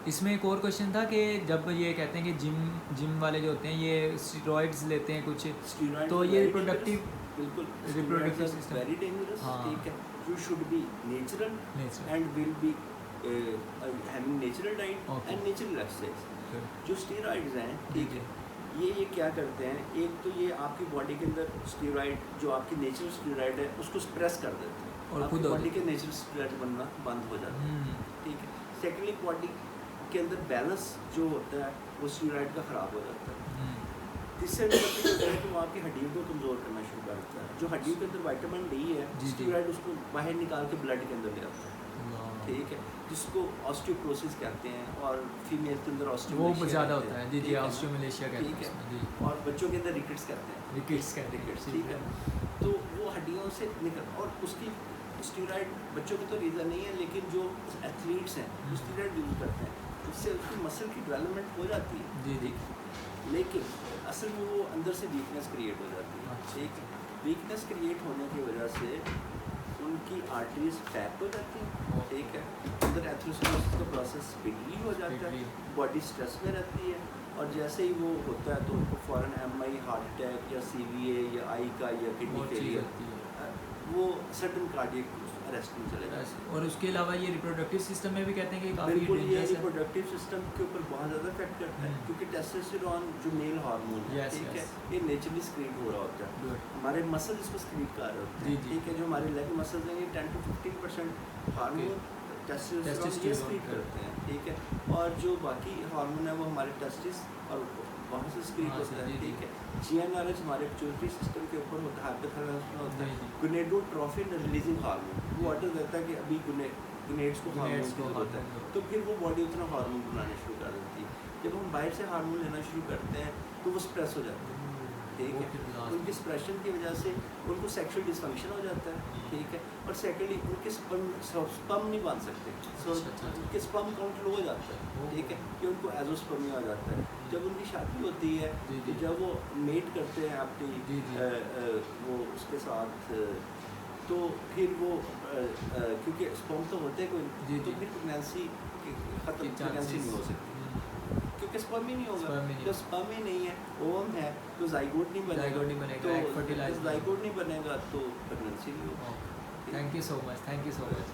इसमें एक और क्वेश्चन था कि जब ये कहते हैं कि जिम वाले जो होते हैं ये स्टेरॉइड्स लेते हैं कुछ, स्टीरॉइड्स तो ये रिप्रोडक्टिव बिल्कुल रिप्रोडक्टिव सिस्टम वेरी डेंजरस। हाँ ठीक है, you should be natural nature and will be having natural diet Okay. And natural exercise. जो स्टीरॉइड्स हैं, ठीक है, ये क्या करते हैं, एक तो ये आपकी बॉडी के अंदर स्टीरॉइड जो आपकी नेचुरल स्टीरॉइड है उसको स्प्रेस कर देते हैं और आपकी खुद हो बॉडी के नेचुरल स्टीरॉइड बनना बंद हो जाता है। ठीक है, सेकेंडली बॉडी के अंदर बैलेंस जो होता है वो स्टीरॉइड का ख़राब हो जाता है। इससे होता है कि वो आपकी हड्डियों को कमज़ोर करना शुरू कर देता है। जो हड्डियों के अंदर विटामिन डी है, स्टीरॉइड उसको बाहर निकाल के ब्लड के अंदर ले आता है। ठीक है, जिसको ऑस्टियोपोरोसिस कहते हैं और फीमेल के अंदर वो ज़्यादा होता है जी जी, ऑस्टियोमलेशिया कहते ठीक हैं है, जी, और बच्चों के अंदर रिकेट्स कहते हैं। रिकेट्स कहते हैं रिकेट्स, ठीक है, तो वो हड्डियों से निकल, और उसकी स्टीरॉइड बच्चों की तो रीज़न नहीं है, लेकिन जो एथलीट्स हैं वो स्टीरॉइड यूज़ करते हैं, उससे उसकी मसल की डेवलपमेंट हो जाती है जी जी, लेकिन असल में वो अंदर से वीकनेस क्रिएट हो जाती है। ठीक है, वीकनेस क्रिएट होने की वजह से उनकी आर्टरीज पैक हो जाती हैं। ठीक है, अंदर एथरोस्क्लेरोसिस का प्रोसेस बिगड़ी हो जाता है, बॉडी स्ट्रेस में रहती है, और जैसे ही वो होता है तो उनको फ़ौरन एमआई, हार्ट अटैक या सीवीए या आई का या किडनी फेलियर, वो सडन कार्डियक अरेस्ट में चले जाते हैं। और उसके अलावा ये रिप्रोडक्टिव सिस्टम में भी कहते हैं कि काफ़ी बिल्कुल, ये डेंजरस है। रिप्रोडक्टिव सिस्टम के ऊपर बहुत ज़्यादा इफेक्ट करता है, क्योंकि टेस्टोस्टेरोन जो मेल हार्मोन है, Yes, ठीक है, yes. ये नेचुरली स्क्रीन हो रहा होता है। Good. हमारे मसल इसको स्क्रीन कर रहे होते जी, हैं। जी। ठीक है, जो हमारे लेग मसल्स हैं ये 10 to 15% हार्मोन टेस्टोस्टेरोन ये Testosterone स्क्रीन करते करते हैं। ठीक है, और जो बाकी हार्मोन है वो हमारे टेस्टिस और वहाँ से स्क्रीन हाँ, होता है। जी, जी। ठीक है, जीएनआरएच हमारे पिट्यूटरी सिस्टम के ऊपर होता है, हाइपोथैलेमस में होता जी, है। जी। गोनेडोट्रोफिन रिलीजिंग हार्मोन वो ऑर्डर देता है कि अभी गोनेड्स को हार्मोन की जरूरत है, तो फिर वो बॉडी उतना हार्मोन बनाने शुरू कर देती है। जब हम बाहर से हार्मोन लेना शुरू करते हैं तो वो स्प्रेस हो जाते हैं। ठीक है, उनकी स्प्रेशन की वजह से उनको सेक्सुअल डिसफंक्शन हो जाता है। ठीक है, और सेकेंडली उनके स्पर्म नहीं बन सकते, सो उनके स्पर्म काउंट लो हो जाता है। ठीक है, कि उनको एजोस्पर्मिया हो जाता है। जब उनकी शादी होती है तो जब वो मेट करते हैं अपनी वो उसके साथ, तो फिर वो क्योंकि स्पर्म तो होते हैं कोई, तो फिर प्रेगनेंसी खत्म, प्रेगनेंसी नहीं हो सकती क्योंकि स्पर्म ही नहीं होगा। जब स्पर्म ही नहीं है, ओवम है, तो जाइगोट नहीं बनेगा, तो फर्टिलाइज जाइगोट नहीं बनेगा तो प्रेगनेंसी नहीं होगा। Thank you so much, thank you so much.